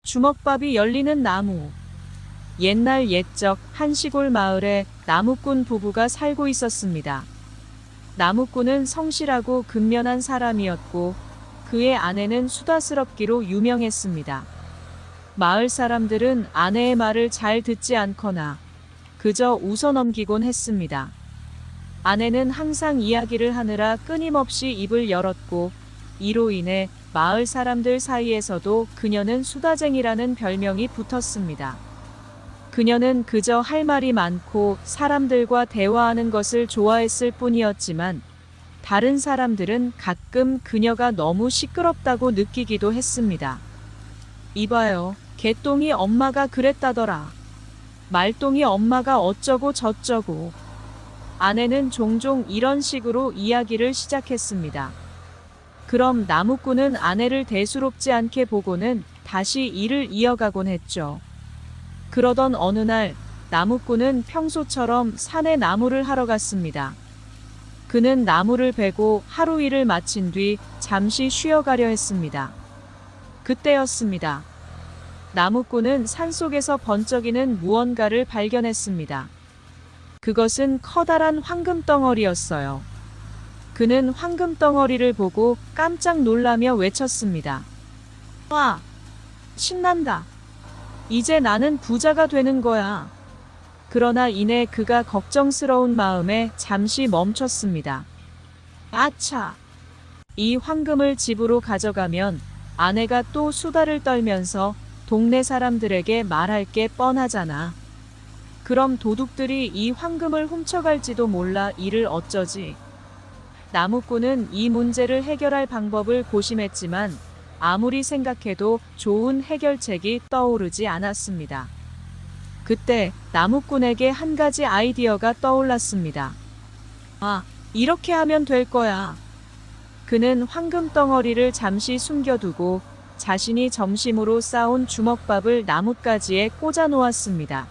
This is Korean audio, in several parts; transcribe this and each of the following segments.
주먹밥이 열리는 나무. 옛날 옛적 한 시골 마을에 나무꾼 부부가 살고 있었습니다. 나무꾼은 성실하고 근면한 사람이었고 그의 아내는 수다스럽기로 유명했습니다. 마을 사람들은 아내의 말을 잘 듣지 않거나 그저 웃어넘기곤 했습니다. 아내는 항상 이야기를 하느라 끊임없이 입을 열었고 이로 인해 마을 사람들 사이에서도 그녀는 수다쟁이라는 별명이 붙었습니다. 그녀는 그저 할 말이 많고 사람들과 대화하는 것을 좋아했을 뿐이었지만 다른 사람들은 가끔 그녀가 너무 시끄럽다고 느끼기도 했습니다. 이봐요, 개똥이 엄마가 그랬다더라. 말똥이 엄마가 어쩌고 저쩌고. 아내는 종종 이런 식으로 이야기를 시작했습니다. 그럼 나무꾼은 아내를 대수롭지 않게 보고는 다시 일을 이어가곤 했죠. 그러던 어느 날 나무꾼은 평소처럼 산에 나무를 하러 갔습니다. 그는 나무를 베고 하루 일을 마친 뒤 잠시 쉬어가려 했습니다. 그때였습니다. 나무꾼은 산속에서 번쩍이는 무언가를 발견했습니다. 그것은 커다란 황금덩어리였어요. 그는 황금덩어리를 보고 깜짝 놀라며 외쳤습니다. 와! 신난다! 이제 나는 부자가 되는 거야. 그러나 이내 그가 걱정스러운 마음에 잠시 멈췄습니다. 아차! 이 황금을 집으로 가져가면 아내가 또 수다를 떨면서 동네 사람들에게 말할 게 뻔하잖아. 그럼 도둑들이 이 황금을 훔쳐갈지도 몰라. 이를 어쩌지? 나무꾼은 이 문제를 해결할 방법을 고심했지만 아무리 생각해도 좋은 해결책이 떠오르지 않았습니다. 그때 나무꾼에게 한 가지 아이디어가 떠올랐습니다. 아, 이렇게 하면 될 거야. 그는 황금 덩어리를 잠시 숨겨두고 자신이 점심으로 싸온 주먹밥을 나뭇가지에 꽂아 놓았습니다.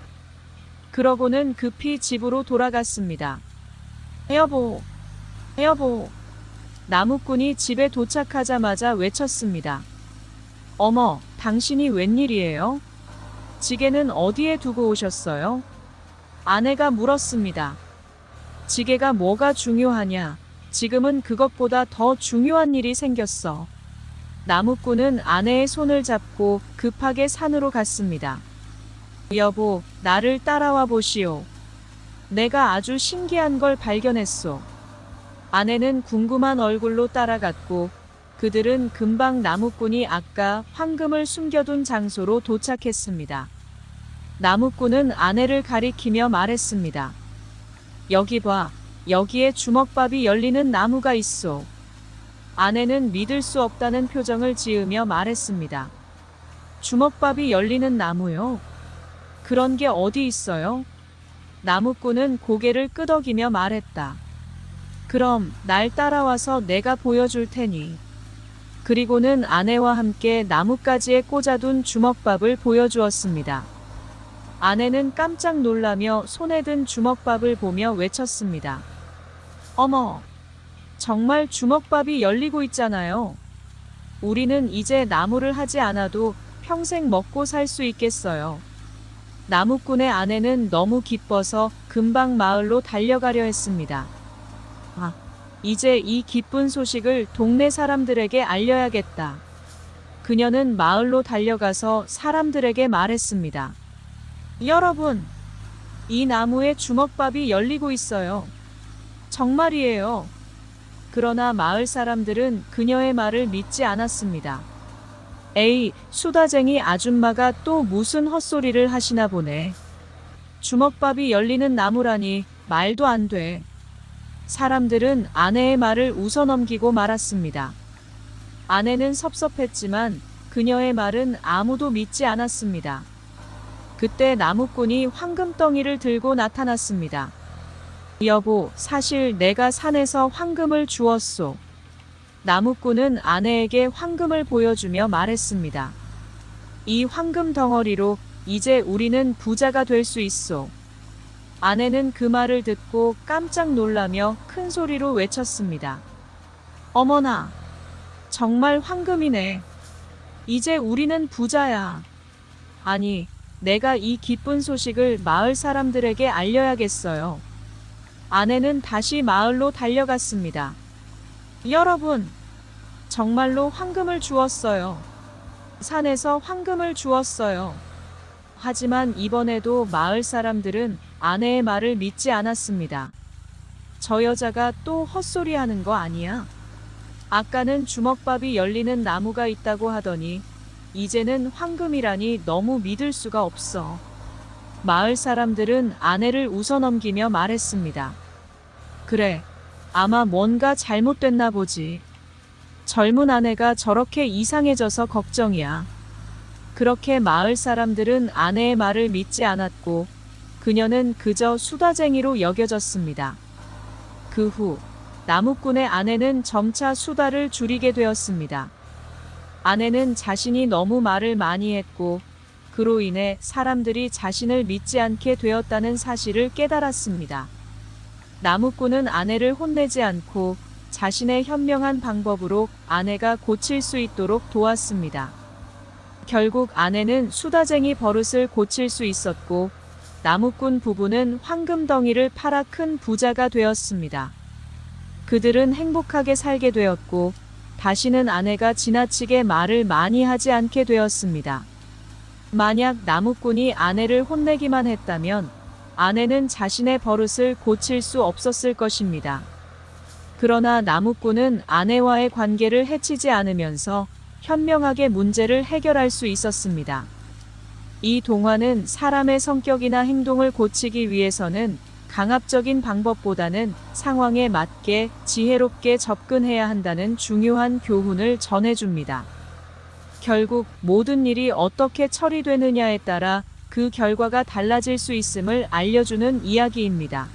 그러고는 급히 집으로 돌아갔습니다. 여보, 여보. 나무꾼이 집에 도착하자마자 외쳤습니다. 어머, 당신이 웬일이에요? 지게는 어디에 두고 오셨어요? 아내가 물었습니다. 지게가 뭐가 중요하냐? 지금은 그것보다 더 중요한 일이 생겼어. 나무꾼은 아내의 손을 잡고 급하게 산으로 갔습니다. 여보, 나를 따라와 보시오. 내가 아주 신기한 걸 발견했소. 아내는 궁금한 얼굴로 따라갔고 그들은 금방 나무꾼이 아까 황금을 숨겨둔 장소로 도착했습니다. 나무꾼은 아내를 가리키며 말했습니다. 여기 봐, 여기에 주먹밥이 열리는 나무가 있어. 아내는 믿을 수 없다는 표정을 지으며 말했습니다. 주먹밥이 열리는 나무요? 그런 게 어디 있어요? 나무꾼은 고개를 끄덕이며 말했다. 그럼 날 따라와서 내가 보여줄 테니. 그리고는 아내와 함께 나뭇가지에 꽂아둔 주먹밥을 보여주었습니다. 아내는 깜짝 놀라며 손에 든 주먹밥을 보며 외쳤습니다. 어머, 정말 주먹밥이 열리고 있잖아요. 우리는 이제 나무를 하지 않아도 평생 먹고 살 수 있겠어요. 나무꾼의 아내는 너무 기뻐서 금방 마을로 달려가려 했습니다. 아, 이제 이 기쁜 소식을 동네 사람들에게 알려야겠다. 그녀는 마을로 달려가서 사람들에게 말했습니다. 여러분, 이 나무에 주먹밥이 열리고 있어요. 정말이에요. 그러나 마을 사람들은 그녀의 말을 믿지 않았습니다. 에이, 수다쟁이 아줌마가 또 무슨 헛소리를 하시나 보네. 주먹밥이 열리는 나무라니 말도 안 돼. 사람들은 아내의 말을 웃어넘기고 말았습니다. 아내는 섭섭했지만 그녀의 말은 아무도 믿지 않았습니다. 그때 나무꾼이 황금덩이를 들고 나타났습니다. 여보, 사실 내가 산에서 황금을 주웠소. 나무꾼은 아내에게 황금을 보여주며 말했습니다. 이 황금 덩어리로 이제 우리는 부자가 될 수 있소. 아내는 그 말을 듣고 깜짝 놀라며 큰 소리로 외쳤습니다. 어머나, 정말 황금이네. 이제 우리는 부자야. 아니, 내가 이 기쁜 소식을 마을 사람들에게 알려야겠어요. 아내는 다시 마을로 달려갔습니다. 여러분, 정말로 황금을 주었어요. 산에서 황금을 주었어요. 하지만 이번에도 마을 사람들은 아내의 말을 믿지 않았습니다. 저 여자가 또 헛소리 하는 거 아니야? 아까는 주먹밥이 열리는 나무가 있다고 하더니 이제는 황금이라니 너무 믿을 수가 없어. 마을 사람들은 아내를 웃어넘기며 말했습니다. 그래, 아마 뭔가 잘못됐나 보지. 젊은 아내가 저렇게 이상해져서 걱정이야. 그렇게 마을 사람들은 아내의 말을 믿지 않았고 그녀는 그저 수다쟁이로 여겨졌습니다. 그 후 나무꾼의 아내는 점차 수다를 줄이게 되었습니다. 아내는 자신이 너무 말을 많이 했고 그로 인해 사람들이 자신을 믿지 않게 되었다는 사실을 깨달았습니다. 나무꾼은 아내를 혼내지 않고 자신의 현명한 방법으로 아내가 고칠 수 있도록 도왔습니다. 결국 아내는 수다쟁이 버릇을 고칠 수 있었고 나무꾼 부부는 황금덩이를 팔아 큰 부자가 되었습니다. 그들은 행복하게 살게 되었고 다시는 아내가 지나치게 말을 많이 하지 않게 되었습니다. 만약 나무꾼이 아내를 혼내기만 했다면 아내는 자신의 버릇을 고칠 수 없었을 것입니다. 그러나 나무꾼은 아내와의 관계를 해치지 않으면서 현명하게 문제를 해결할 수 있었습니다. 이 동화는 사람의 성격이나 행동을 고치기 위해서는 강압적인 방법보다는 상황에 맞게 지혜롭게 접근해야 한다는 중요한 교훈을 전해줍니다. 결국 모든 일이 어떻게 처리되느냐에 따라 그 결과가 달라질 수 있음을 알려주는 이야기입니다.